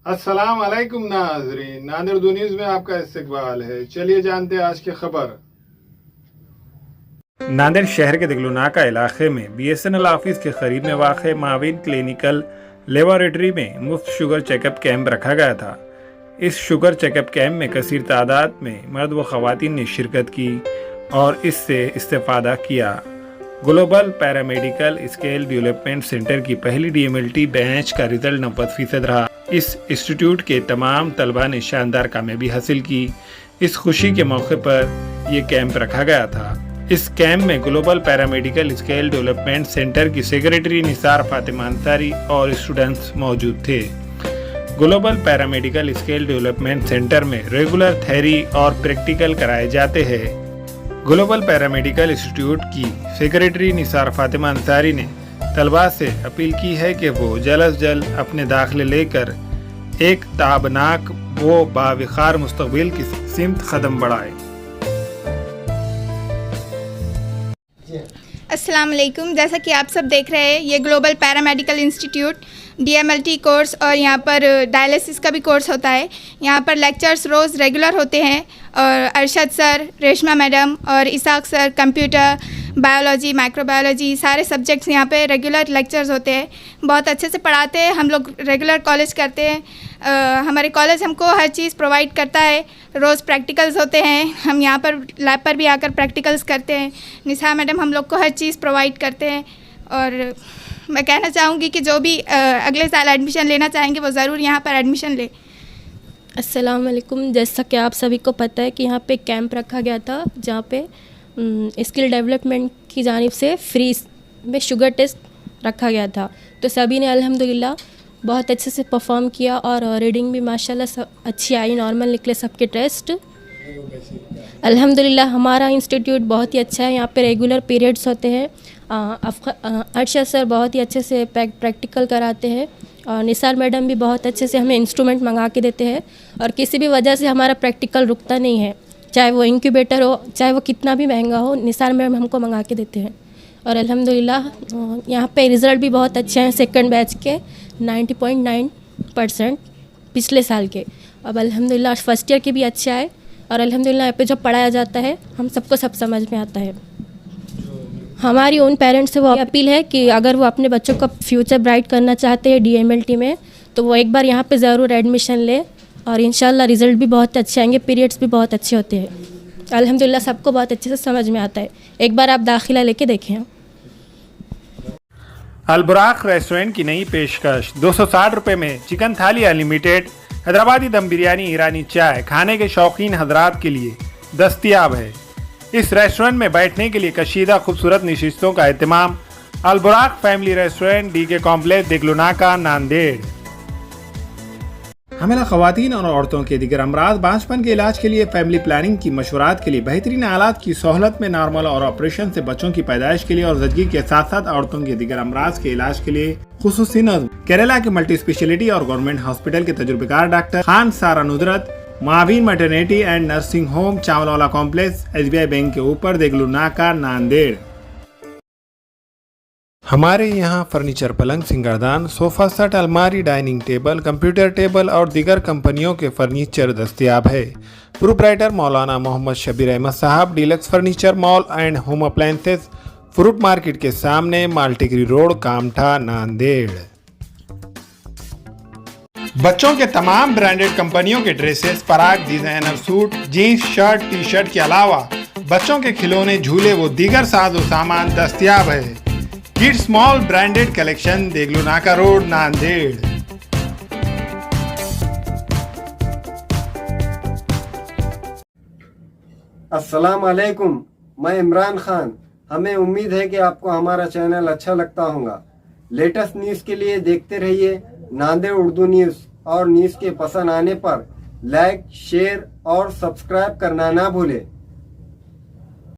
अस्सलाम वालेकुम नाज़रीन, नादिर उर्दू न्यूज़ में आपका इस्तकबाल है। चलिए जानते हैं आज की खबर। नांदेड़ शहर के दिगलुनाका इलाके में BSNL ऑफिस के करीब में वाक़ माविन क्लिनिकल लेबोरेटरी में मुफ्त शुगर चेकअप कैंप रखा गया था। इस शुगर चेकअप कैंप में कसीर तादाद में मर्द व ख़वातीन ने शिरकत की और इससे इस्तेफ़ादा किया। Global paramedical scale development centre की पहली DMLT बैच का रिजल्ट 90% रहा। इस इंस्टीट्यूट के तमाम तलबा ने शानदार कामयाबी हासिल की। इस खुशी के मौके पर यह कैंप रखा गया था। इस कैंप में global paramedical scale development centre की सेक्रेटरी निसार फातिमा अंसारी और स्टूडेंट्स मौजूद थे। Global paramedical scale development centre में रेगुलर थ्योरी और प्रैक्टिकल कराए जाते हैं। ग्लोबल पैरामेडिकल इंस्टीट्यूट की सेक्रेटरी निसार फातिमा अंसारी ने तलबा से अपील की है कि वो जल्द अज जल्द अपने दाखिले लेकर एक ताबनाक व बावखार मुस्तकबिल की सिमत कदम बढ़ाए। अस्सलाम वालेकुम। जैसा कि आप सब देख रहे हैं, ये global paramedical institute DMLT course और यहाँ पर डायलिसिस का भी कोर्स होता है। यहाँ पर लेक्चर्स रोज़ रेगुलर होते हैं और अरशद सर, रेशमा मैडम और Isaq sir computer, biology, microbiology सारे सब्जेक्ट्स यहाँ पे रेगुलर लेक्चर्स होते हैं। बहुत अच्छे से पढ़ाते हैं। हम लोग रेगुलर कॉलेज करते हैं। हमारे कॉलेज हमको हर चीज़ प्रोवाइड करता है। रोज़ प्रैक्टिकल्स होते हैं। हम यहाँ पर लैब पर भी आकर प्रैक्टिकल्स करते हैं। निशा मैडम हम लोग को हर चीज़ प्रोवाइड करते हैं। और मैं कहना चाहूँगी कि जो भी अगले साल एडमिशन लेना चाहेंगे वो ज़रूर यहाँ पर एडमिशन ले। अस्सलाम वालेकुम। जैसा कि आप सभी को पता है कि यहाँ पे कैंप रखा गया था जहाँ पे स्किल डेवलपमेंट की जानिब से फ्री में शुगर टेस्ट रखा गया था। तो सभी ने अल्हम्दुलिल्लाह बहुत अच्छे से परफॉर्म किया और रीडिंग भी माशाल्लाह सब अच्छी आई, नॉर्मल निकले सबके टेस्ट। अल्हम्दुलिल्लाह हमारा इंस्टीट्यूट बहुत ही अच्छा है। यहाँ पे रेगुलर पीरियड्स होते हैं। अरशद सर बहुत ही अच्छे से प्रैक्टिकल कराते हैं और निसार मैडम भी बहुत अच्छे से हमें इंस्ट्रूमेंट मंगा के देते हैं और किसी भी वजह से हमारा प्रैक्टिकल रुकता नहीं है, चाहे वो इंक्यूबेटर हो, चाहे वो कितना भी महंगा हो, निसार मैडम हमको मंगा के देते हैं। और अल्हम्दुलिल्लाह यहाँ पे रिज़ल्ट भी बहुत अच्छे हैं। सेकंड बैच के 90.9% पिछले साल के। अब अल्हम्दुलिल्लाह फर्स्ट ईयर के भी अच्छे आए और अल्हम्दुलिल्लाह यहाँ पे जो पढ़ाया जाता है हम सबको सब समझ में आता है। हमारी उन पेरेंट्स से वो अपील है कि अगर वो अपने बच्चों का फ्यूचर ब्राइट करना चाहते हैं DMLT में, तो वो एक बार यहाँ पे ज़रूर एडमिशन ले और इंशाल्लाह रिज़ल्ट भी बहुत अच्छे आएंगे। पीरियड्स भी बहुत अच्छे होते हैं। अल्हम्दुलिल्लाह सबको बहुत अच्छे से समझ में आता है। एक बार आप दाखिला लेके देखें। अलबुराक रेस्टोरेंट की नई पेशकश 260 रुपये में चिकन थाली अनलिमिटेड, हैदराबादी दम बिरयानी, ईरानी चाय खाने के शौकीन हजरात के लिए दस्तयाब है। इस रेस्टोरेंट में बैठने के लिए कशीदा खूबसूरत नशिस्तों का एहतमाम। Alburaq family restaurant, DK complex, Diglunaka, Nanded. हमें ख़वातीन और औरतों के दिगर अमराज बांझपन के इलाज के लिए, फैमिली प्लानिंग की मशवरात के लिए, बेहतरीन आलात की सहूलत में, नॉर्मल और ऑपरेशन से बच्चों की पैदाइश के लिए और ज़चगी के साथ साथ औरतों के दिगर अमराज के इलाज के लिए खुसूसी नज़्म केरला के मल्टी स्पेशलिटी और गवर्नमेंट हॉस्पिटल के तजुर्बेकार doctor Khan Sara Nudrat, Mavin maternity and nursing home, Chawalwala complex, SBI bank के ऊपर, दिगलुनाका, नांदेड़। हमारे यहाँ फर्नीचर, पलंग, सिंगारदान, सोफा सेट, अलमारी, डाइनिंग टेबल, कंप्यूटर टेबल और दीगर कंपनियों के फर्नीचर दस्तयाब है। प्रोप्राइटर मौलाना मोहम्मद शबीर अहमद साहब, deluxe furniture mall and home appliances, fruit market के सामने, माल्टीगिरी रोड, कामठा, नांदेड़। बच्चों के तमाम ब्रांडेड कंपनियों के dresses, Parag, designer suit, jeans, shirt, t-shirt के अलावा बच्चों के खिलौने, झूले व दीगर साजो सामान दस्तयाब है। Kids mall branded collection, Diglunaka road, Nanded. अस्सलाम वालेकुम, मैं इमरान खान। हमें उम्मीद है कि आपको हमारा चैनल अच्छा लगता होगा। लेटेस्ट न्यूज़ के लिए देखते रहिए नांदेड़ उर्दू न्यूज़ और न्यूज़ के पसंद आने पर लाइक, शेयर और सब्सक्राइब करना ना भूलें।